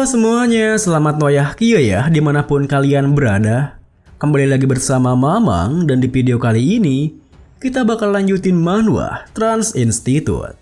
Semuanya, selamat Noyah Kio ya dimanapun kalian berada. Kembali lagi bersama Mamang dan di video kali ini kita bakal lanjutin manhwa Trans Institute.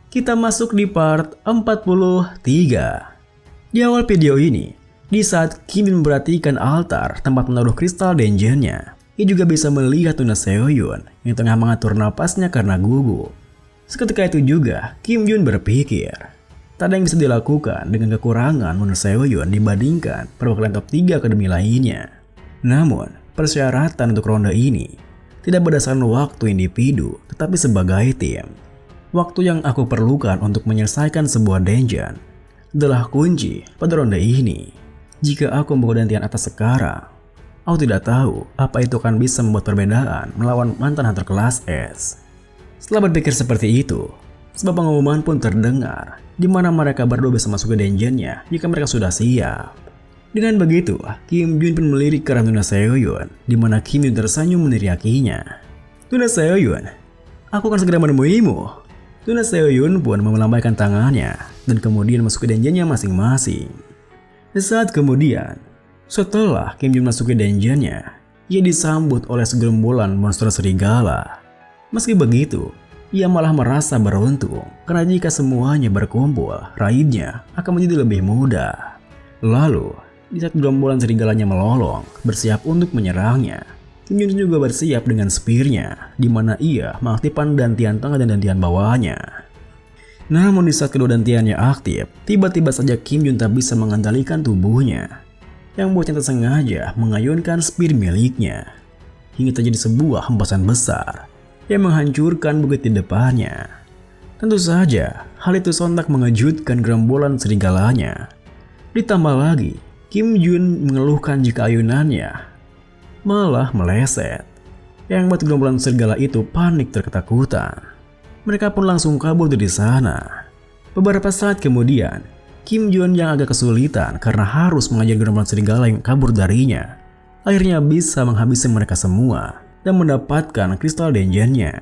Kita masuk di part 43. Di awal video ini, di saat Kim memperhatikan altar tempat menaruh kristal dungeonnya, ia juga bisa melihat Nuna Seohyun yang tengah mengatur napasnya karena gugup. Seketika itu juga Kim Jun berpikir, tak ada yang bisa dilakukan dengan kekurangan Nuna Seohyun dibandingkan perwakilan top 3 akademi lainnya. Namun, persyaratan untuk ronde ini tidak berdasarkan waktu individu, tetapi sebagai tim. Waktu yang aku perlukan untuk menyelesaikan sebuah dungeon adalah kunci pada ronde ini. Jika aku membawa gantian atas sekarang, aku tidak tahu apa itu akan bisa membuat perbedaan melawan mantan hunter kelas S. Setelah berpikir seperti itu, sebuah pengumuman pun terdengar di mana mereka berdua bisa masuk ke dungeonnya jika mereka sudah siap. Dengan begitu, Kim Jun pun melirik ke arah Nuna Seohyun, di mana Kim Jun tersenyum meneriakinya. "Nuna Seohyun, aku akan segera menemuimu." Nuna Seohyun pun melambaikan tangannya dan kemudian masuk ke dungeonnya masing-masing. Saat kemudian, setelah Kim Jun masuk ke dungeonnya, ia disambut oleh segerombolan monster serigala. Meski begitu, ia malah merasa beruntung karena jika semuanya berkumpul, raidnya akan menjadi lebih mudah. Lalu, di saat gerombolan serigalanya melolong, bersiap untuk menyerangnya, Kim Jun juga bersiap dengan spearnya, di mana ia mengaktifkan dantian tengah dan dantian bawahnya. Namun di saat kedua dantiannya aktif, tiba-tiba saja Kim Jun tak bisa mengendalikan tubuhnya, yang membuatnya tersengaja mengayunkan spear miliknya, hingga terjadi sebuah hempasan besar yang menghancurkan bukit di depannya. Tentu saja, hal itu sontak mengejutkan gerombolan serigalanya. Ditambah lagi, Kim Jun mengeluhkan jika ayunannya malah meleset, yang membuat gerombolan serigala itu panik terketakutan. Mereka pun langsung kabur dari sana. Beberapa saat kemudian, Kim Jun yang agak kesulitan karena harus mengajar gerombolan serigala yang kabur darinya, akhirnya bisa menghabisi mereka semua dan mendapatkan kristal dungeonnya.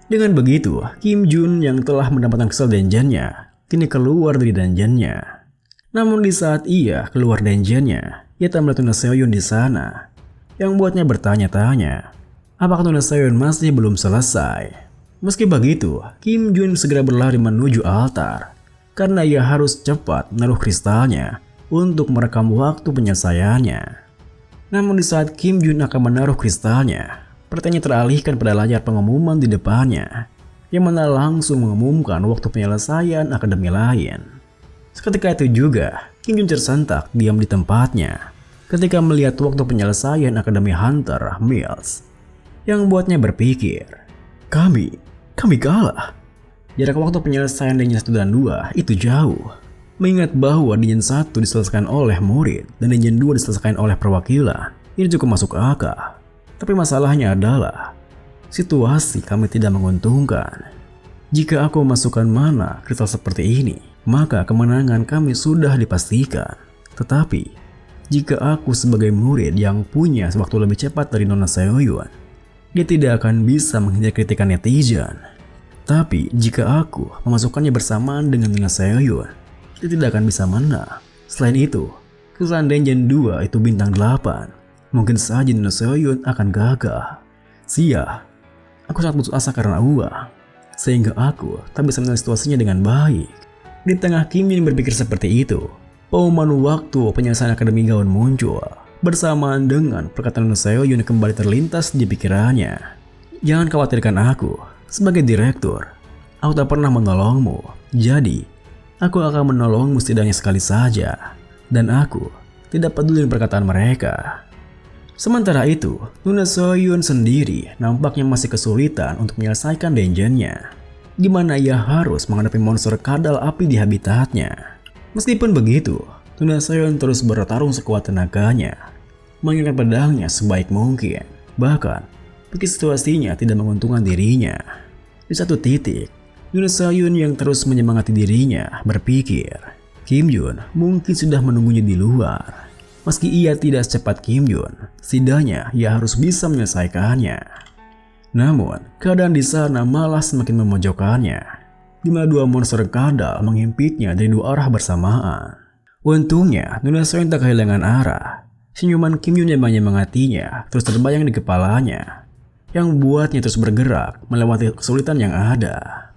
Dengan begitu, Kim Jun yang telah mendapatkan kristal dungeonnya kini keluar dari dungeonnya. Namun di saat ia keluar dungeonnya, ia tak melihat Nuna Seohyun di sana, yang membuatnya bertanya-tanya, apakah Nuna Seohyun masih belum selesai. Meski begitu, Kim Jun segera berlari menuju altar karena ia harus cepat menaruh kristalnya untuk merekam waktu penyelesaiannya. Namun di saat Kim Jun akan menaruh kristalnya, perhatiannya teralihkan pada layar pengumuman di depannya, yang mana langsung mengumumkan waktu penyelesaian akademi lain. Seketika itu juga, Kim Jun tersentak diam di tempatnya ketika melihat waktu penyelesaian Akademi Hunter Mills, yang membuatnya berpikir, kami kalah. Jarak waktu penyelesaian Dungeon 1 dan 2 itu jauh. Mengingat bahwa Dungeon 1 diselesaikan oleh murid dan Dungeon 2 diselesaikan oleh perwakilan, ini cukup masuk akal. Tapi masalahnya adalah, situasi kami tidak menguntungkan. Jika aku memasukkan mana kristal seperti ini, maka kemenangan kami sudah dipastikan. Tetapi, jika aku sebagai murid yang punya waktu lebih cepat dari Nuna Seohyun, dia tidak akan bisa menghindari kritikan netizen. Tapi jika aku memasukkannya bersamaan dengan Nuna Seohyun, dia tidak akan bisa menang. Selain itu, kesalahan Dungeon 2 itu bintang 8. Mungkin saja Nuna Seohyun akan gagal. Aku sangat putus asa karena uang, sehingga aku tak bisa menilai situasinya dengan baik. Di tengah Kim Jun berpikir seperti itu, pengumuman waktu penyelesaian akademi gaun muncul, bersamaan dengan perkataan Nuna Seohyun kembali terlintas di pikirannya. Jangan khawatirkan aku, sebagai direktur, aku tak pernah menolongmu, jadi aku akan menolongmu setidaknya sekali saja, dan aku tidak peduli dengan perkataan mereka. Sementara itu, Nuna Seohyun sendiri nampaknya masih kesulitan untuk menyelesaikan dungeonnya, di mana ia harus menghadapi monster kadal api di habitatnya. Meskipun begitu, Nuna Seohyun terus bertarung sekuat tenaganya, mengingat pedangnya sebaik mungkin. Bahkan, meski situasinya tidak menguntungkan dirinya. Di satu titik, Nuna Seohyun yang terus menyemangati dirinya berpikir, Kim Jun mungkin sudah menunggunya di luar. Meski ia tidak secepat Kim Jun, setidaknya ia harus bisa menyelesaikannya. Namun, keadaan di sana malah semakin memojokkannya, di mana dua monster kadal menghimpitnya dari dua arah bersamaan. Untungnya, Nuna Seohyun tak kehilangan arah. Senyuman Kim Jun yang menyemangatinya terus terbayang di kepalanya, yang membuatnya terus bergerak melewati kesulitan yang ada.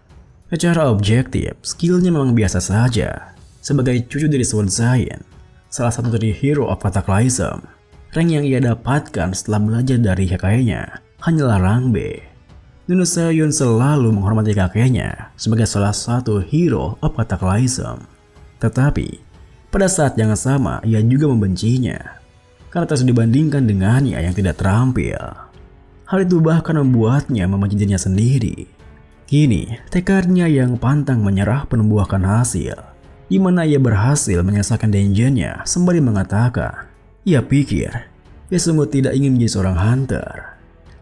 Secara objektif, skillnya memang biasa saja. Sebagai cucu dari Sword Giant, salah satu dari Hero of Cataclysm, rank yang ia dapatkan setelah belajar dari kakeknya hanyalah rank B. Nuna Seohyun selalu menghormati kakeknya sebagai salah satu Hero of Cataclysm. Tetapi, pada saat yang sama ia juga membencinya karena terus dibandingkan dengannya yang tidak terampil. Hal itu bahkan membuatnya membenci dirinya sendiri. Kini, tekadnya yang pantang menyerah membuahkan hasil, di mana ia berhasil menyelesaikan dungeonnya sembari mengatakan, ia pikir, ia sungguh tidak ingin menjadi seorang hunter.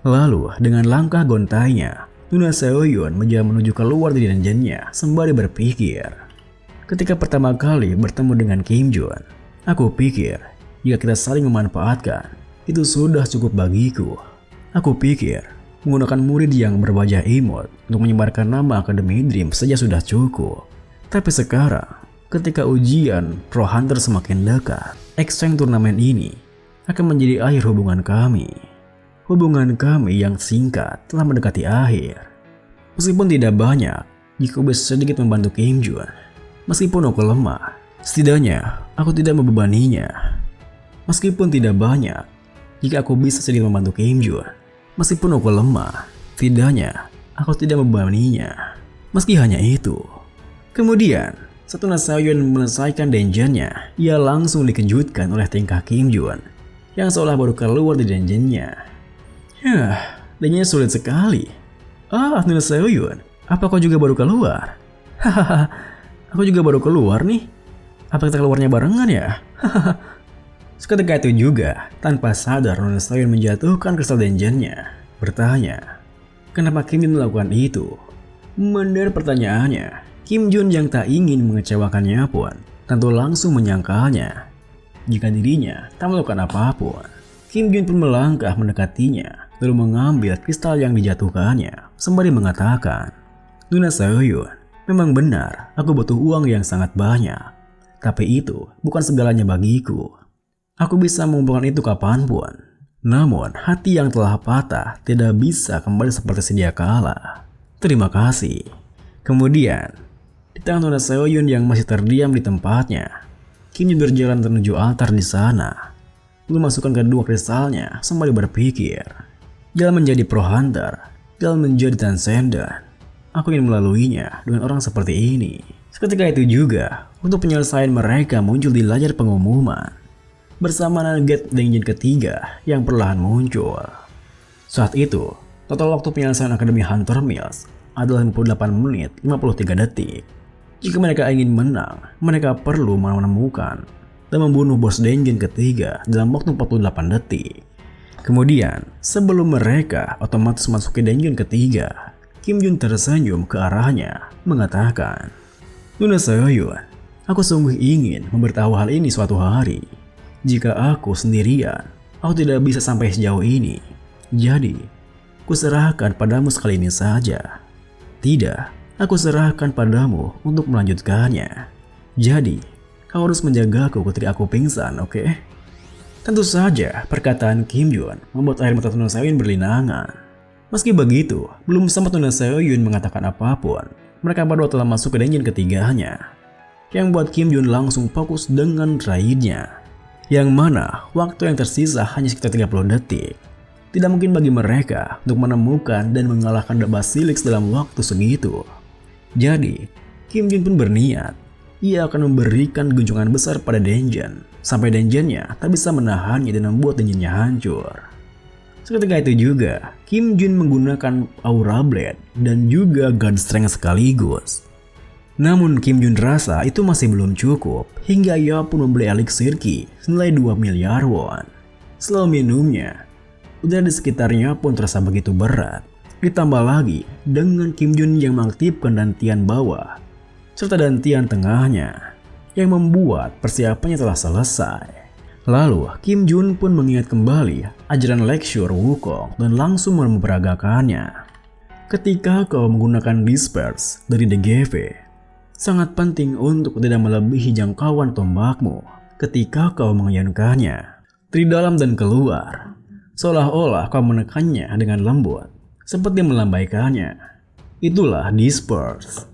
Lalu, dengan langkah gontainya, Nuna Seohyun mencoba menuju keluar dari dungeonnya sembari berpikir. Ketika pertama kali bertemu dengan Kim Jun, aku pikir, jika kita saling memanfaatkan, itu sudah cukup bagiku. Aku pikir, menggunakan murid yang berwajah imut untuk menyebarkan nama Akademi Dream saja sudah cukup. Tapi sekarang, ketika ujian Pro Hunter semakin dekat, exchange turnamen ini akan menjadi akhir hubungan kami. Hubungan kami yang singkat telah mendekati akhir. Meskipun tidak banyak, jika aku bisa sedikit membantu Kim Jun, meskipun aku lemah, setidaknya aku tidak membebaninya. Meskipun tidak banyak, jika aku bisa sedikit membantu Kim Jun, meskipun aku lemah, setidaknya aku tidak membebaninya. Meski hanya itu. Kemudian, setelah Seohyun menyelesaikan dungeonnya, ia langsung dikejutkan oleh tingkah Kim Jun yang seolah baru keluar dari dungeonnya. Dungeonnya sulit sekali. Nuna Seohyun, apa kau juga baru keluar? Hahaha, aku juga baru keluar nih. Apa kita keluarnya barengan ya? Seketika itu juga, tanpa sadar Nuna Seohyun menjatuhkan kristal dungeonnya, bertanya, kenapa Kim Jun melakukan itu? Mendengar pertanyaannya, Kim Jun yang tak ingin mengecewakannya pun tentu langsung menyangkalnya jika dirinya tak melakukan apapun. Kim Jun pun melangkah mendekatinya, lalu mengambil kristal yang dijatuhkannya, sembari mengatakan, Nuna Seohyun, memang benar aku butuh uang yang sangat banyak, tapi itu bukan segalanya bagiku. Aku bisa mengumpulkan itu kapanpun. Namun, hati yang telah patah tidak bisa kembali seperti sedia kala. Terima kasih. Kemudian, di tangan Nuna Seohyun yang masih terdiam di tempatnya, Kim Jun berjalan menuju altar di sana. Lalu masukkan kedua kristalnya sembari berpikir, jalan menjadi Pro Hunter, jalan menjadi Transcendent. Aku ingin melaluinya dengan orang seperti ini. Seketika itu juga, untuk penyelesaian mereka muncul di layar pengumuman. Bersama Nugget dungeon ketiga yang perlahan muncul. Saat itu, total waktu penyelesaian Akademi Hunter Mills adalah 58 menit 53 detik. Jika mereka ingin menang, mereka perlu menemukan dan membunuh bos dungeon ketiga dalam waktu 48 detik. Kemudian, sebelum mereka otomatis masuk ke dungeon ketiga, Kim Jun tersenyum ke arahnya, mengatakan, Nuna Seohyun, aku sungguh ingin memberitahu hal ini suatu hari. Jika aku sendirian, aku tidak bisa sampai sejauh ini. Jadi, kuserahkan padamu sekali ini saja. Tidak, aku serahkan padamu untuk melanjutkannya. Jadi, kau harus menjagaku ketika aku pingsan, oke? Tentu saja, perkataan Kim Jun membuat air mata Nuna Seohyun berlinangan. Meski begitu, belum sempat Nuna Seohyun mengatakan apapun, mereka berdua telah masuk ke dungeon ketiganya. Yang membuat Kim Jun langsung fokus dengan raidnya. Yang mana waktu yang tersisa hanya sekitar 30 detik. Tidak mungkin bagi mereka untuk menemukan dan mengalahkan The Basilisk dalam waktu segitu. Jadi, Kim Jun pun berniat, ia akan memberikan guncangan besar pada dungeon, sampai dungeonnya tak bisa menahannya dan membuat dungeonnya hancur. Seketika itu juga, Kim Jun menggunakan Aura Blade dan juga God Strength sekaligus. Namun Kim Jun rasa itu masih belum cukup, hingga ia pun membeli eliksir ki senilai 2 miliar won. Setelah minumnya, udara di sekitarnya pun terasa begitu berat. Ditambah lagi dengan Kim Jun yang mengaktifkan dantian bawah, serta dantian tengahnya, yang membuat persiapannya telah selesai. Lalu Kim Jun pun mengingat kembali ajaran Lecture Wukong dan langsung memperagakannya. Ketika kau menggunakan Disperse dari DGV, Sangat penting untuk tidak melebihi jangkauan tombakmu ketika kau mengayunkannya dari dalam dan keluar, seolah-olah kau menekannya dengan lembut, seperti melambaikannya. Itulah disperse.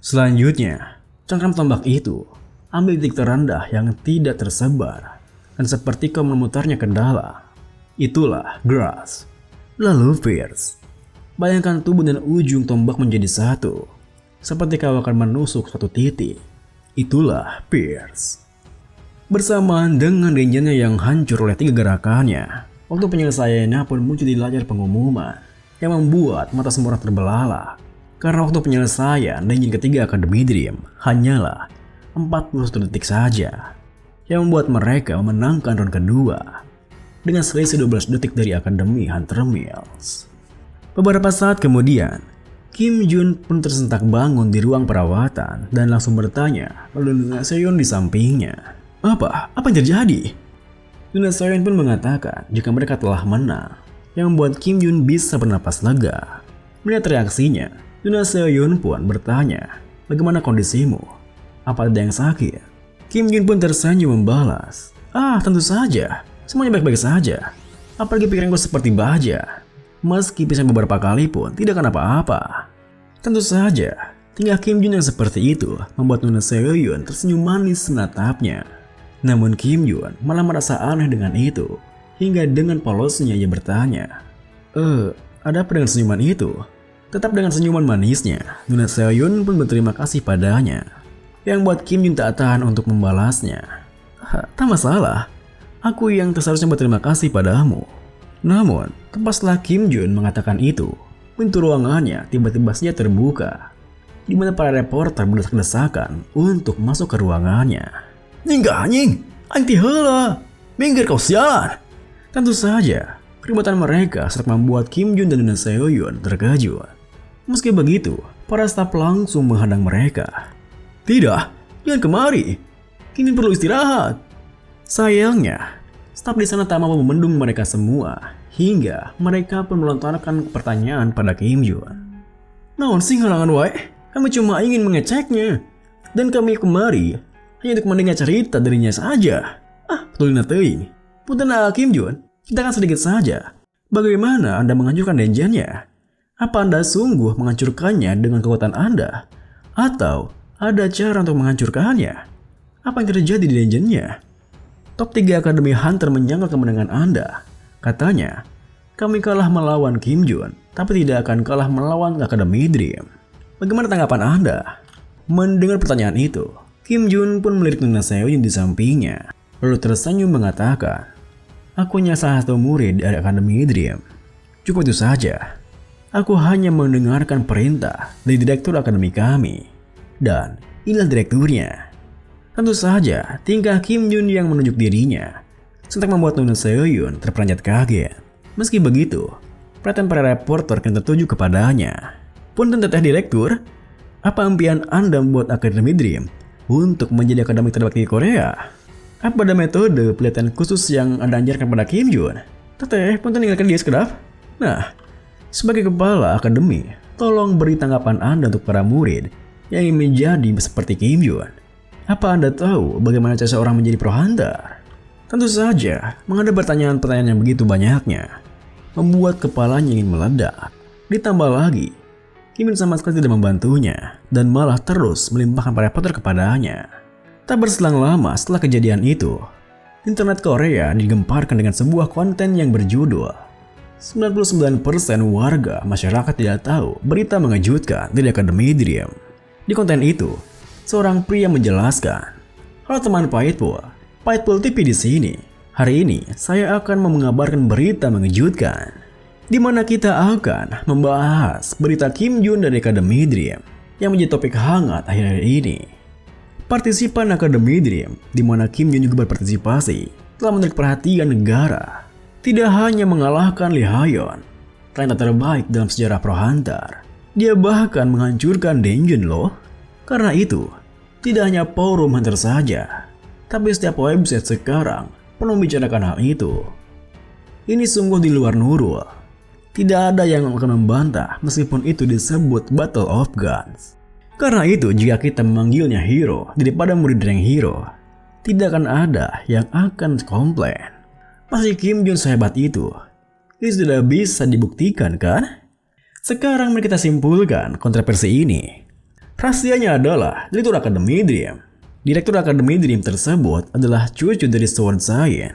Selanjutnya, cengkram tombak itu ambil titik terendah yang tidak tersebar, dan seperti kau memutarnya ke dalam. Itulah grasp. Lalu pierce. Bayangkan tubuh dan ujung tombak menjadi satu, seperti kau akan menusuk satu titik. Itulah pierce. Bersamaan dengan denjanya yang hancur oleh 3 gerakannya, waktu penyelesaiannya pun muncul di layar pengumuman yang membuat mata semua orang terbelalak. Karena waktu penyelesaian denjin ketiga Academy Dream hanyalah 41 detik saja, yang membuat mereka memenangkan round kedua dengan selisih 12 detik dari Akademi Hunter Mills. Beberapa saat kemudian, Kim Jun pun tersentak bangun di ruang perawatan dan langsung bertanya pada Luna Seon di sampingnya. Apa yang terjadi? Luna Seon pun mengatakan jika mereka telah menang, yang membuat Kim Jun bisa bernapas lega. Melihat reaksinya, Luna Seon pun bertanya, bagaimana kondisimu? Apa ada yang sakit? Kim Jun pun tersenyum membalas, tentu saja, semuanya baik-baik saja. Apalagi pikiranku seperti baja. Meski pisah beberapa kali pun tidak akan apa-apa. Tentu saja, tingkah Kim Jun yang seperti itu membuat Luna Seon tersenyum manis menatapnya. Namun Kim Jun malah merasa aneh dengan itu, hingga dengan polosnya ia bertanya, ada apa dengan senyuman itu? Tetap dengan senyuman manisnya, Luna Seon pun berterima kasih padanya, yang buat Kim Jun tak tahan untuk membalasnya. Tak masalah, aku yang seharusnya berterima kasih padamu. Namun, tepat setelah Kim Jun mengatakan itu, pintu ruangannya tiba-tiba saja terbuka, di mana para reporter berdesak-desakan untuk masuk ke ruangannya. Nyingga anjing, anti heula, minggir kau sialan. Tentu saja, keributan mereka serta membuat Kim Jun dan Luna Seon terkejut. Meski begitu, para staf langsung menghadang mereka. Tidak, jangan kemari. Kim Jun perlu istirahat. Sayangnya, staf di sana tak mampu membendung mereka semua, hingga mereka pun melontarkan pertanyaan pada Kim Jun. Naon sih halangan wae? Kami cuma ingin mengeceknya, dan kami kemari hanya untuk mendengar cerita darinya saja. Betulina teuing. Punten Kim Jun, kita kan sedikit saja. Bagaimana Anda menghancurkan denjennya? Apa Anda sungguh menghancurkannya dengan kekuatan Anda? Atau ada cara untuk menghancurkannya? Apa yang terjadi di denjennya? Top 3 Akademi Hunter menyangkal kemenangan Anda. Katanya, kami kalah melawan Kim Jun, tapi tidak akan kalah melawan Academy Dream. Bagaimana tanggapan Anda? Mendengar pertanyaan itu, Kim Jun pun melirik Luna Seon di sampingnya, lalu tersenyum mengatakan, aku hanya salah satu murid dari Academy Dream. Cukup itu saja. Aku hanya mendengarkan perintah dari direktur akademi kami. Dan inilah direkturnya. Tentu saja, tingkah Kim Jun yang menunjuk dirinya sontak membuat Luna Seon terperanjat kaget. Meski begitu, perhatian para reporter kan tertuju kepadanya. Punten teteh direktur, apa impian Anda membuat Academy Dream untuk menjadi akademi terbakti di Korea? Apa ada metode pelatihan khusus yang Anda ajarkan pada Kim Jun? Teteh, punten tinggalkan dia sekedap. Nah, sebagai kepala akademi, tolong beri tanggapan Anda untuk para murid yang ingin menjadi seperti Kim Jun. Apa Anda tahu bagaimana cara seorang menjadi pro hunter? Tentu saja, menghadapi pertanyaan-pertanyaan yang begitu banyaknya, membuat kepalanya ingin meledak. Ditambah lagi, Kim Jun sama sekali tidak membantunya dan malah terus melimpahkan para reporter kepadanya. Tak berselang lama setelah kejadian itu, internet Korea digemparkan dengan sebuah konten yang berjudul 99% warga masyarakat tidak tahu berita mengejutkan dari Academy Dream. Di konten itu, seorang pria menjelaskan, "Halo teman Pahitpul TV di sini. Hari ini saya akan mengabarkan berita mengejutkan, di mana kita akan membahas berita Kim Jun dari Academy Dream yang menjadi topik hangat akhir-akhir ini. Partisipan Academy Dream, di mana Kim Jun juga berpartisipasi, telah menarik perhatian negara. Tidak hanya mengalahkan Lee Ha-yeon, talenta terbaik dalam sejarah Pro Hunter, dia bahkan menghancurkan Denjun loh. Karena itu, tidak hanya forum Hunter saja, tapi setiap website sekarang penuh membicarakan hal itu. Ini sungguh di luar nurul. Tidak ada yang akan membantah meskipun itu disebut Battle of Guns. Karena itu, jika kita memanggilnya hero daripada murid rank hero, tidak akan ada yang akan komplain. Masih Kim Jun sehebat itu? Itu sudah bisa dibuktikan kan? Sekarang mari kita simpulkan kontroversi ini. Rahasianya adalah Direktur Akademi Dream. Direktur Akademi Dream tersebut adalah cucu dari Sword Giant.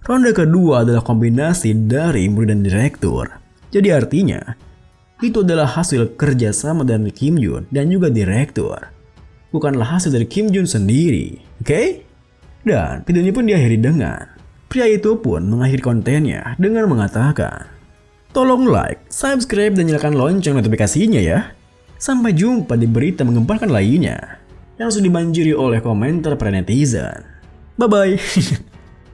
Ronde kedua adalah kombinasi dari murid dan direktur. Jadi artinya, itu adalah hasil kerjasama dari Kim Jun dan juga direktur. Bukanlah hasil dari Kim Jun sendiri, oke? Dan video ini pun diakhiri dengan pria itu pun mengakhiri kontennya dengan mengatakan, tolong like, subscribe, dan nyalakan lonceng notifikasinya ya. Sampai jumpa di berita menggemparkan lainnya yang sudah dibanjiri oleh komentar para netizen. Bye-bye.